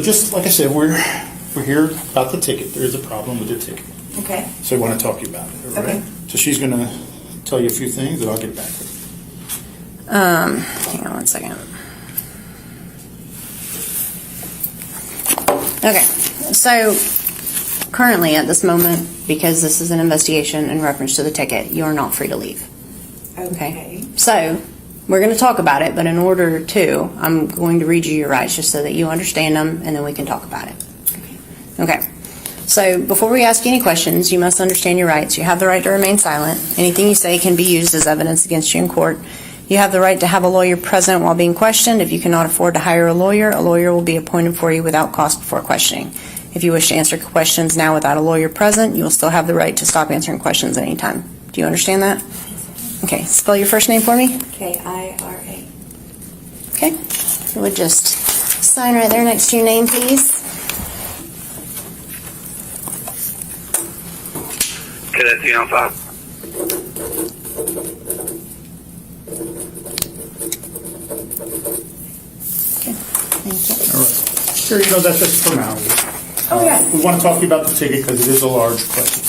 Just like I said, we're here about the ticket. There is a problem with the ticket. Okay. So I want to talk to you about it. All right? Okay. So she's going to tell you a few things, and I'll get back to it. Hang on one second. Okay, so currently at this moment, because this is an investigation in reference to the ticket, you are not free to leave. Okay. So we're going to talk about it, but in order to, I'm going to read you your rights just so that you understand them, and then we can talk about it. Okay. So before we ask you any questions, you must understand your rights. You have the right to remain silent. Anything you say can be used as evidence against you in court. You have the right to have a lawyer present while being questioned. If you cannot afford to hire a lawyer will be appointed for you without cost before questioning. If you wish to answer questions now without a lawyer present, you will still have the right to stop answering questions at any time. Do you understand that? Okay, spell your first name for me. K-I-R-A. Okay, you would just sign right there next to your name, please. Cadet 305. Okay, thank you. All right. Sure, that's just formality. Oh, yeah. We want to talk to you about the ticket because it is a large question.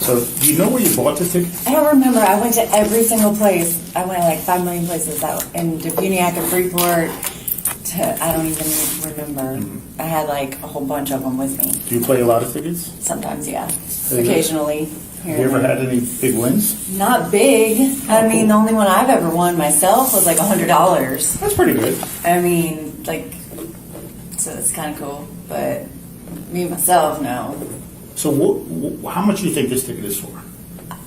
So, do you know where you bought the ticket? I don't remember. I went to every single place. I went like 5 million places out in Deputies and Freeport. I don't even remember. I had like a whole bunch of them with me. Do you play a lot of tickets? Sometimes, yeah. you- Occasionally. Have you ever had any big wins? Not big. I mean, the only one I've ever won myself was like $100. That's pretty good. I mean, like, so it's kind of cool. But me myself, no. So, how much do you think this ticket is for?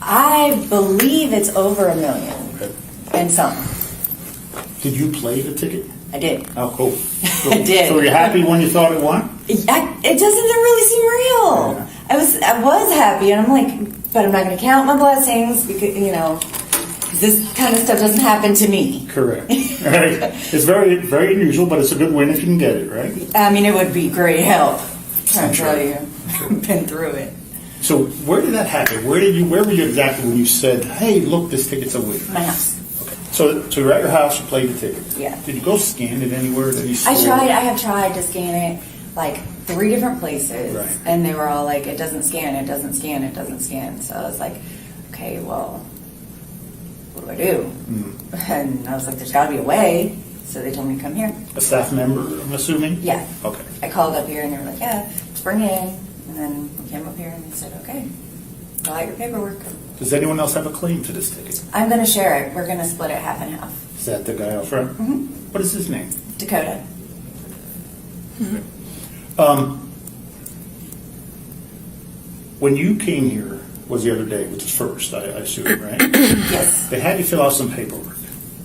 I believe it's over $1 million Okay. and some. Did you play the ticket? I did. Oh, cool. So, I did. So, were you happy when you thought it won? It doesn't really seem real. Yeah. I was happy, and I'm like, but I'm not going to count my blessings because 'cause this kind of stuff doesn't happen to me. Correct. Right. It's very, very unusual, but it's a good win if you can get it, right? I mean, it would be great help. Trying I'm to sure. tell you, I've been through it. So, where did that happen? Where were you exactly when you said, "Hey, look, this ticket's a win"? My house. So you're at your house, you played the ticket. Yeah. Did you go scan it anywhere? Did you I have tried to scan it like 3 different places, Right. and they were all like, "It doesn't scan. It doesn't scan. It doesn't scan." So I was like, "Okay, well, what do I do?" And I was like, "There's got to be a way." So they told me to come here. A staff member, I'm assuming? Yeah. Okay. I called up here and they were like, "Yeah, let's bring it in." And then we came up here and they said, "Okay, fill out your paperwork." Does anyone else have a claim to this ticket? I'm going to share it. We're going to split it half and half. Is that the guy out front? Mhm. What is his name? Dakota. When you came here, was the other day, which is first, I assume, right? Yes. They had you fill out some paperwork.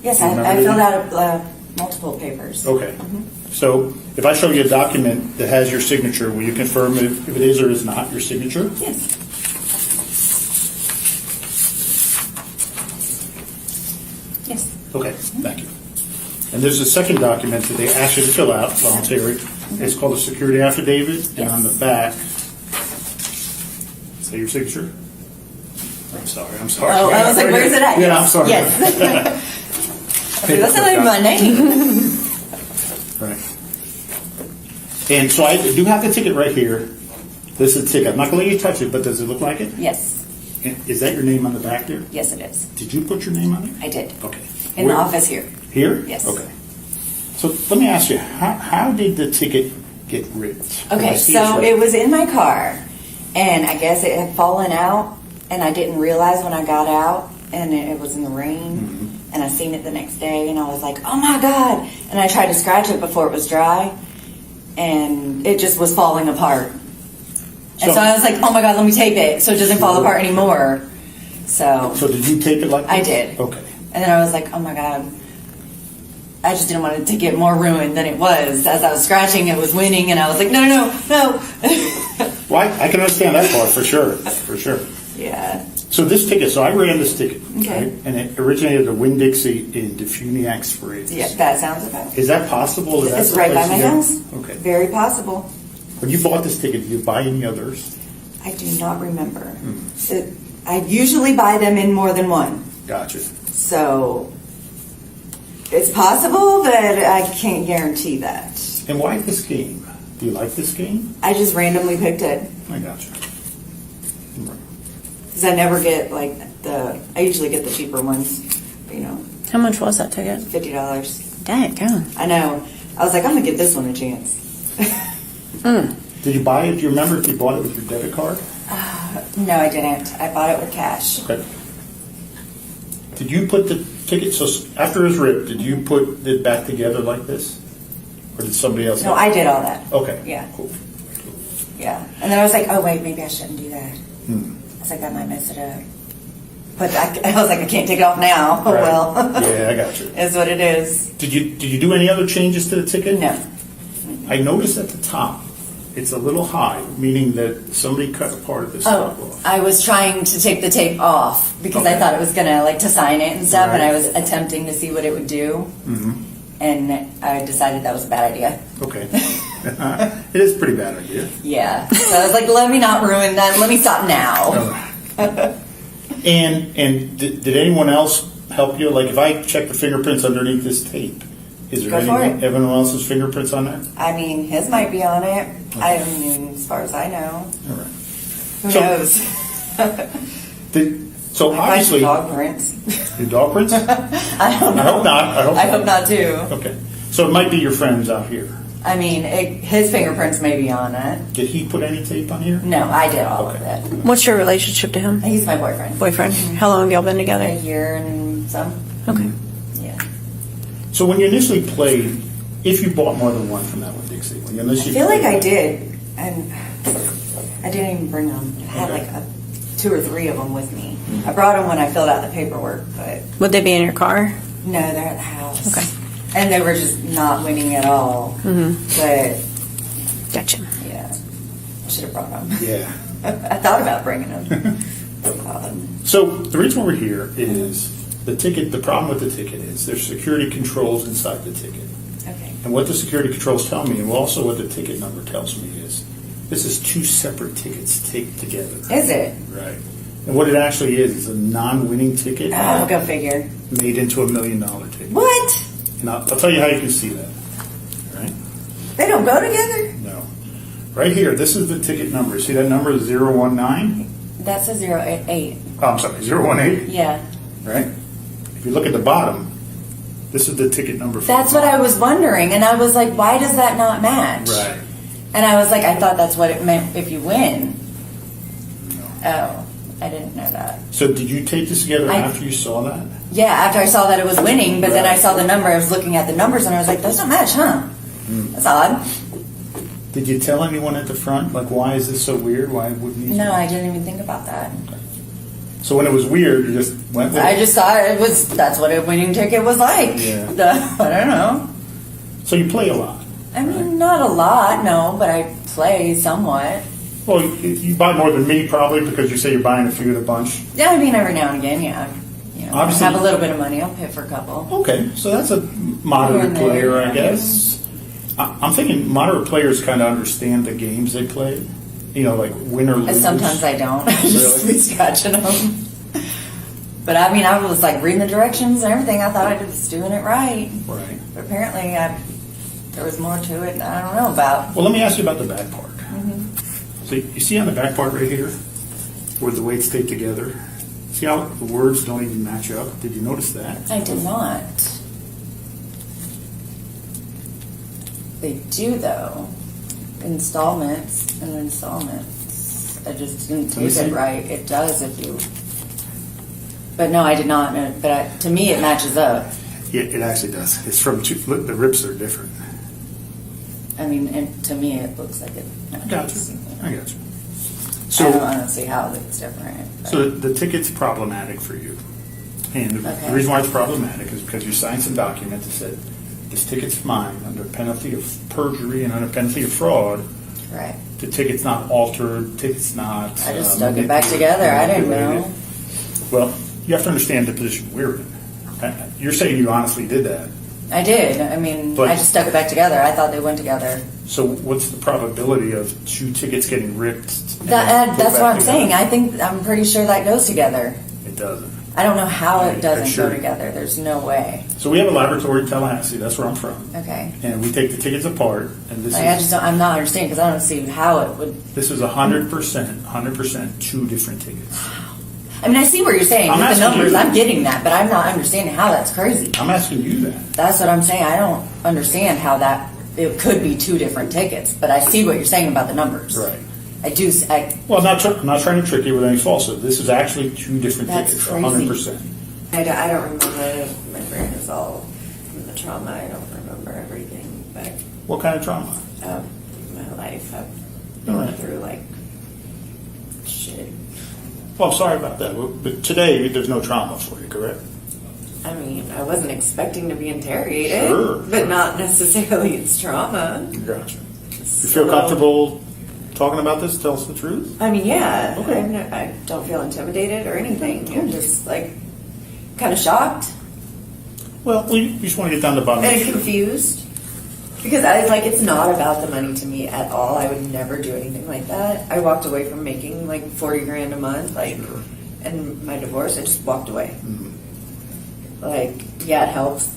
Yes, Do you I remember filled that? out multiple papers. Okay. So if I show you a document that has your signature, will you confirm if it is or is not your signature? Yes. Yes. Okay, thank you. And there's a second document that they ask you to fill out, voluntary. It's called a security affidavit, and on the back, say your signature. I'm sorry. Oh, I was like, where's it at? Yeah, Yes. I'm sorry. Yes. Okay, that's not even my name. Right. And so I do have the ticket right here. This is the ticket. I'm not going to let you touch it, but does it look like it? Yes. And is that your name on the back there? Yes, it is. Did you put your name on it? I did. Okay. In the office here. Here? Yes. Okay. So let me ask you, how did the ticket get ripped? I Okay, see so it's it was in my car, and I guess it had fallen out, and I didn't realize when I got out, and it was in the rain, and I seen it the next day, and I was like, oh my God, and I tried to scratch it before it was dry, and it just was falling apart. And So- so I was like, oh my God, let me tape it so it doesn't fall apart anymore. So So did you tape it like this? I did. Okay. And then I was like, oh my God. I just didn't want it to get more ruined than it was. As I was scratching, it was winning, and I was like, no. Well, I can understand that part for sure. For sure. Yeah. So this ticket, so I ran this ticket. Okay. Right? And it originated at Winn-Dixie in Defuniak Springs. Yeah, that sounds about it. Is that possible? Is that It's the right by place my you go? house. Okay. Very possible. When you bought this ticket, did you buy any others? I do not remember. I usually buy them in more than one. Gotcha. So it's possible, but I can't guarantee that. And why this game? Do you like this game? I just randomly picked it I got you. because I never get like I usually get the cheaper ones. You know, How much was that ticket? $50. Dang, go. I know. I was like, I'm gonna give this one a chance. Did you buy it? Do you remember if you bought it with your debit card? No, I didn't. I bought it with cash. Okay. Did you put the ticket, so after it was ripped, did you put it back together like this? Or did somebody else? No, I did all that. Okay. Yeah. Cool. Yeah. And then I was like, oh wait, maybe I shouldn't do that. Hmm. I was like, I might mess it up. But I was like, I can't take it off now. Oh Right. well. Yeah, I got you. Is what it is. Did you do any other changes to the ticket? No. I noticed at the top, it's a little high, meaning that somebody cut a part of this stuff Oh, off. I was trying to take the tape off because I Okay. thought it was gonna like to sign it and stuff, and Right. I was attempting to see what it would do, Mm-hmm. and I decided that was a bad idea. Okay. It is a pretty bad idea. Yeah. So I was like, let me not ruin that. Let me stop now. And did anyone else help you? Like if I check the fingerprints underneath this tape, is there Go for anyone else's fingerprints on there? I mean, his might be on it. I mean, as far as I know, All right. who So- knows? So Might find obviously, some dog prints. your dog prints? I don't know. I hope not. I hope not too. Okay. So it might be your friends out here. I mean, his fingerprints may be on it. Did he put any tape on here? No, I did all of Okay. it. What's your relationship to him? He's my boyfriend. Boyfriend? How long have y'all been A together? year and some. Okay. Yeah. So when you initially played, if you bought more than one from that one, Dixie, when you I initially feel like played- I did, and I didn't even bring them. I had Okay. like 2 or 3 of them with me. I brought them when I filled out the paperwork, but Would they be in your car? no, they're at the house. Okay. And they were just not winning at all. Mm-hmm. But Gotcha. yeah, I should have brought them. Yeah. I thought about bringing them. So the reason we're here is the ticket. The problem with the ticket is there's security controls inside the ticket, Okay. and what the security controls tell me, and also what the ticket number tells me is this is 2 separate tickets taped together. Is it? Right. And what it actually is a non-winning ticket Oh, go figure. made into a $1 million ticket. What? And I'll tell you how you can see that. Right? They don't go together? No. Right here, this is the ticket number. See that number is 019? That's a 088. Oh, I'm sorry, 018, Yeah. right? If you look at the bottom, this is the ticket number. For That's the what I bottom. was wondering, and I was like, why does that not match? Right. And I was like, I thought that's what it meant if you win. No. Oh, I didn't know that. So did you tape this together I- after you saw that? Yeah, after I saw that it was winning, but then I Right. saw the number, I was looking at the numbers, and I was like, those don't match, huh? That's odd. Did you tell anyone at the front, like, why is this so weird? Why wouldn't you? No, I didn't even think about that. So when it was weird, you just went with I it? just thought that's what a winning ticket was like. Yeah. I don't know. So you play a lot. I mean, not a lot, no, but I play somewhat. Well, you buy more than me probably because you say you're buying a few at a bunch. Yeah, I mean, every now and again, yeah. You know, Obviously- I have a little bit of money, I'll pay for a couple. Okay, so that's a moderate Here and there, player, I yeah. guess. I'm thinking moderate players kind of understand the games they play. You know, like win or lose. Sometimes I don't. I just Really? be scratching them. But I mean, I was like reading the directions and everything. I thought I was doing it right. Right. But apparently, there was more to it I don't know about. Well, let me ask you about the back part. Mm-hmm. So you see on the back part right here, where the weights stay together. See how the words don't even match up? Did you notice that? I did not. They do, though. Installments and installments. I just didn't Let me take it see. right. It does if you. But no, I did not. But to me, it matches up. Yeah, it actually does. It's from two. Look, the rips are different. I mean, and to me, it looks like it I got matches. you. I got you. I don't see how it's different. but- So the ticket's problematic for you. And Okay. the reason why it's problematic is because you signed some document that said, this ticket's mine under penalty of perjury and under penalty of fraud. Right. The ticket's not altered, ticket's not. I just stuck it back together. I didn't know. manipulated. Well, you have to understand the position we're in. You're saying you honestly did that. I did. I mean, But- I just stuck it back together. I thought they went together. So what's the probability of 2 tickets getting ripped? and then put That's back what I'm together? saying. I'm pretty sure that goes together. It doesn't. I don't know how I it doesn't assure go you. together. There's no way. So we have a laboratory in Tallahassee. That's where I'm from. Okay. And we take the tickets apart, and this Like, I is just don't, I'm not understanding because I don't see how it would. 100% two different tickets. I mean, I see what you're saying I'm with the asking numbers. you. I'm getting that, but I'm not understanding how that's crazy. I'm asking you that. That's what I'm saying. I don't understand how that it could be two different tickets, but I see what you're saying about the numbers. Right. I do. Well, I'm not trying to trick you with any falsehood. This is actually two different That's tickets, crazy. 100%. I don't remember. My brain is all from the trauma. I don't remember everything, but What kind of trauma? my life, I've All gone right. through like shit. Well, I'm sorry about that, but today there's no trauma for you, correct? I mean, I wasn't expecting to be interrogated, Sure. but not necessarily it's trauma. Gotcha. You feel comfortable talking about this? Tell us the truth. I mean, yeah. Okay. I don't feel intimidated or anything. I'm just like kind of shocked Well, we just want to get down to the bottom of and the truth. confused because I was like, it's not about the money to me at all. I would never do anything like that. I walked away from making like 40 grand a month, like, and my divorce. I just walked away. Like, yeah, it helps,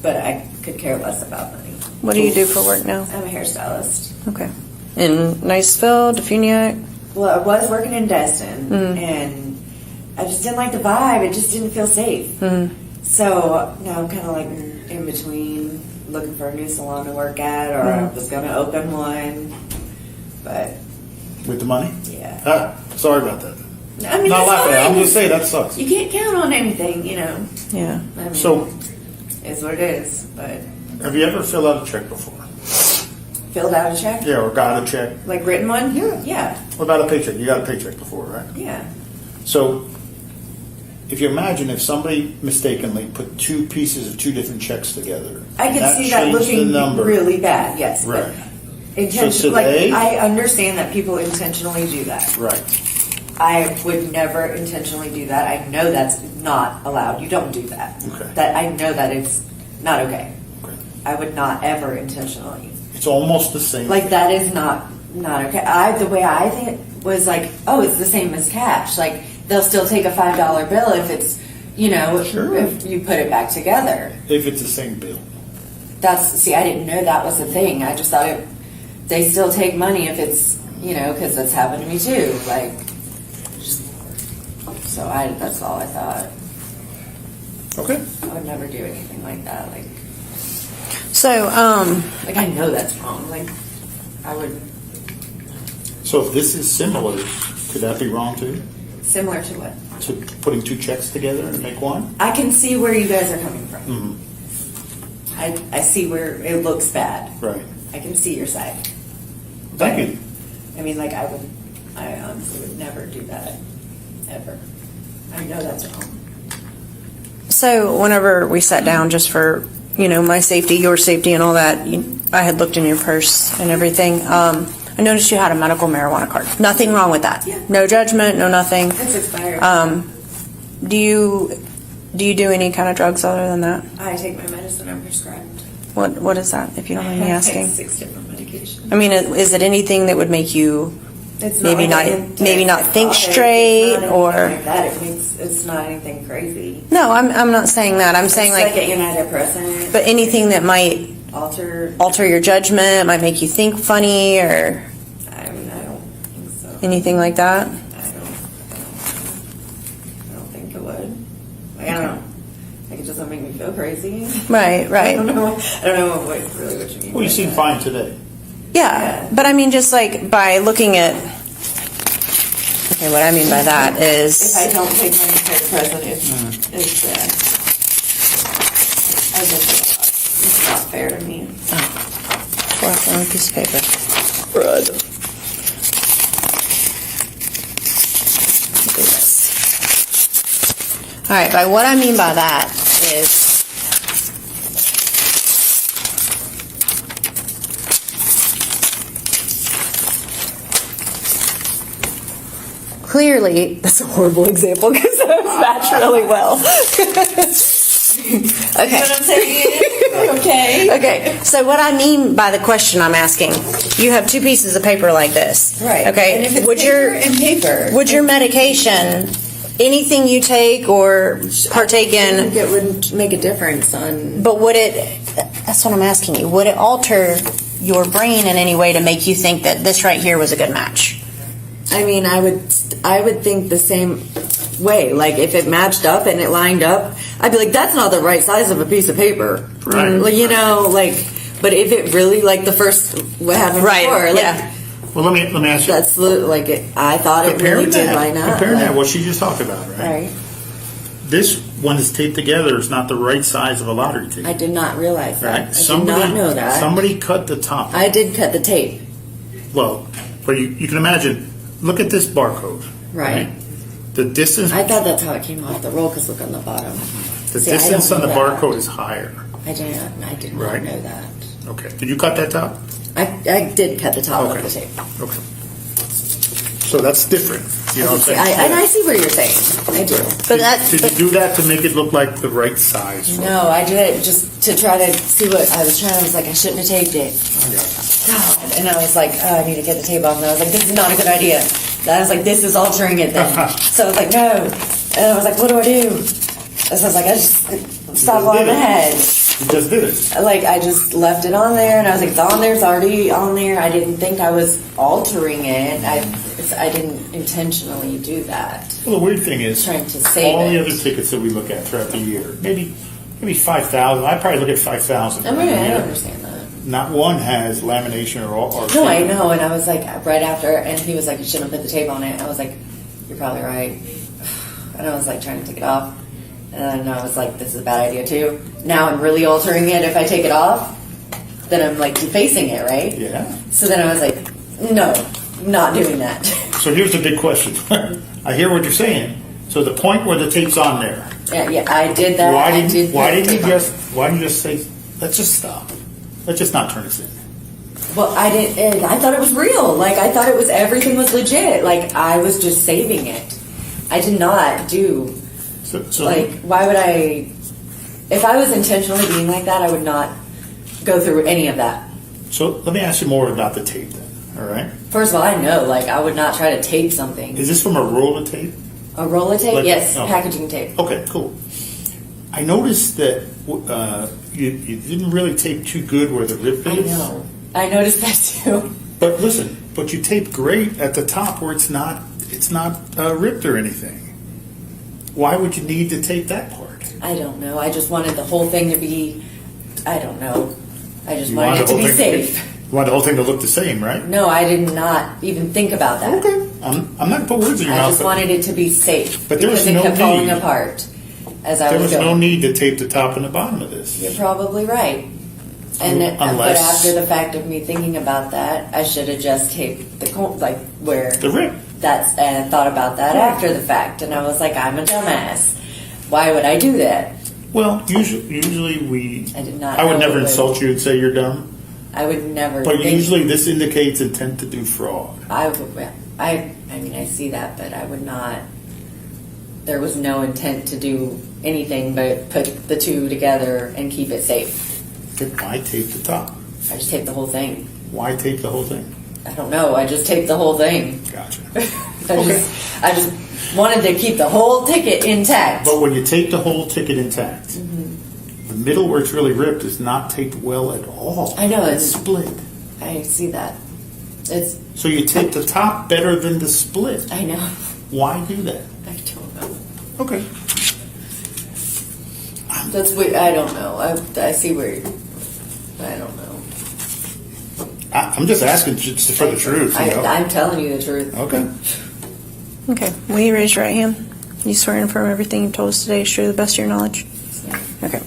but I could care less about money. What do you do for work now? I'm a hairstylist. Okay. In Niceville, Defuniac? Well, I was working in Destin, and I just didn't like the vibe. It just didn't feel safe. So now I'm kind of like in between, looking for a new salon to work at, or I was going to open one. But With the money? yeah, Sorry about that. I mean, Not it's laughing at it. I'm fine. just saying that sucks. You can't count on anything, you know. Yeah. I mean, So, it's what it is. But have you ever filled out a check before? filled out a check, Yeah, or got a check? like written one. Yeah, What about a paycheck? You got a paycheck before, right? yeah. So, if you imagine if somebody mistakenly put two pieces of two different checks together, I could that see that changed looking the number. really bad. Yes, Right. But intention, today- like I understand that people intentionally do that. Right. I would never intentionally do that. I know that's not allowed. You don't do that. Okay. That I know that it's not okay. Okay. I would not ever intentionally. It's almost the same. Like that is not okay. The way I think was like, oh, it's the same as cash. Like they'll still take a $5 bill if it's, Sure. if you put it back together. if it's the same bill. I didn't know that was a thing. I just thought they still take money if it's, because that's happened to me too. Like, that's all I thought. Okay. I would never do anything like that. Like So, I know that's wrong. Like, I would, So if this is similar, could that be wrong too? similar to what? To putting two checks together to make one? I can see where you guys are coming from. Mm-hmm. I see where it looks bad. Right. I can see your side. Thank you. I mean, like, I honestly would never do that. Ever. I know that's wrong. so whenever we sat down just for, my safety, your safety and all that, I had looked in your purse and everything. I noticed you had a medical marijuana card. Nothing wrong with that. Yeah. No judgment, no nothing. It's expired. Do you do any kind of drugs other than that? I take my medicine. I'm prescribed. What is that, if you don't mind me I asking? take 6 different medications. I mean, is it anything that would make you It's maybe like not think antipsychotic. straight, It's not or- anything like that. It's not anything crazy. No, I'm not saying that. I'm saying It's like like, an antidepressant. but anything that might alter your judgment, might make you think funny, or I mean, I don't think so. anything like that. I don't think it would. Like, I don't know. Like, it doesn't make me feel crazy. Right, I don't right. know what you mean. Well, you by seem that. fine today. Yeah, but I mean, just like by looking at. Okay, what I mean by that If is. I don't take my antidepressant, it's I guess it's not fair to me. Tore off the wrong piece of paper. Do this. All right, by what I mean by that is. Clearly, that's a horrible example because that was matched really well. Okay. You know what I'm saying? Okay. Okay, so what I mean by the question I'm asking, you have two pieces of paper like this. Right. Okay. And if it's would paper and paper. would your medication anything you take or partake I think in, it wouldn't make a difference on. but would it, that's what I'm asking you, would it alter your brain in any way to make you think that this right here was a good match? I mean, I would think the same way. Like if it matched up and it lined up, I'd be like, that's not the right size of a piece of paper. Right. Like, you know, like, but if it really, like the first, what happened Right, before, like, yeah. Well, let me ask you. that's like, I thought it really did line up. Comparing like, that, what she just talked about, right? Right. This one is taped together is not the right size of a lottery ticket. I did not realize that. Right? I did not know that. Somebody cut the top. I did cut the tape. Well, but you can imagine, look at this barcode. Right. The distance, I thought that's how it came off the roll, because look on the bottom. the See, I distance don't on the know that. barcode is higher. I did not Right. know that. Okay. Did you cut that top? I did cut the top Okay. of the tape. Okay. So that's different. You know what I'm saying? And I see what you're saying. I do. But that, Did you do that to make it look like the right size? No, I did it just to try to see what I was trying. I was like, I shouldn't have taped it. God. And I was like, oh, I need to get the tape off. And I was like, this is not a good idea. And I was like, this is altering it then. So I was like, no. And I was like, what do I do? And so I was like, I just stop on the head. You just did it. Like, I just left it on there, and I was like, it's on there, it's already on there. I didn't think I was altering it. I didn't intentionally do that. Well, the weird thing is, Trying to save all the it. other tickets that we look at throughout the year, maybe 5,000. I probably look at 5,000. I mean, I don't understand that. Not one has lamination or No, I know, and I was like, right after, and he was like, you shouldn't have put the tape on it. I was like, you're probably right. And I was like, trying to take it off. And then I was like, this is a bad idea too. Now I'm really altering it. If I take it off, then I'm like defacing it, right? Yeah. So then I was like, no, not doing that. So here's the big question. I hear what you're saying. So the point where the tape's on there, Yeah, I did that. why I didn't did why put didn't you tape on. just say, let's just stop. Let's just not turn this in. Well, I didn't. I thought it was real. Like I thought it was everything was legit. Like I was just saving it. I did not do. So Like, why would I? If I was intentionally being like that, I would not go through any of that. So let me ask you more about the tape then. All right. First of all, I know, like, I would not try to tape something. Is this from a roll of tape? A roll of tape? Like- Yes, oh. packaging tape. Okay, cool. I noticed that you didn't really tape too good where the rip I is. know. I noticed that too. But listen, but you tape great at the top where it's not ripped or anything. Why would you need to tape that part? I don't know. I just wanted the whole thing to be, I don't know. I just You wanted it the to whole be thing safe. You want the whole thing to look the same, right? No, I did not even think about that. Okay. I'm not putting words in your I mouth. just wanted it to be safe. But there was because it no kept falling need. apart as I there was was no going. need to tape the top and the bottom of this. You're probably right. And but Unless- after the fact of me thinking about that, I should have just taped like where The rip. that's and thought about that after the fact, and I was like, I'm a dumbass. Why would I do that? Well, usually we. I did not I would know never it would- insult you and say you're dumb. I would never. But think, usually this indicates intent to do fraud. I mean, I see that, but I would not. There was no intent to do anything but put the two together and keep it safe. Then why tape the top? I just taped the whole thing. Why tape the whole thing? I don't know. I just taped the whole thing. Gotcha. I just wanted to keep the whole ticket intact. But when you tape the whole ticket intact, Mm-hmm. the middle where it's really ripped is not taped well at all. I know, It's it's- split. I see that. It's. So you tape the top better than the split. I know. Why do that? I don't know. Okay. That's weird. I don't know. I see where. I don't know. I'm just asking just for the truth. You know? I'm telling you the truth. Okay. Okay, will you raise your right hand? You swear and affirm everything you've told us today is true to the best of your knowledge? Yeah. Okay.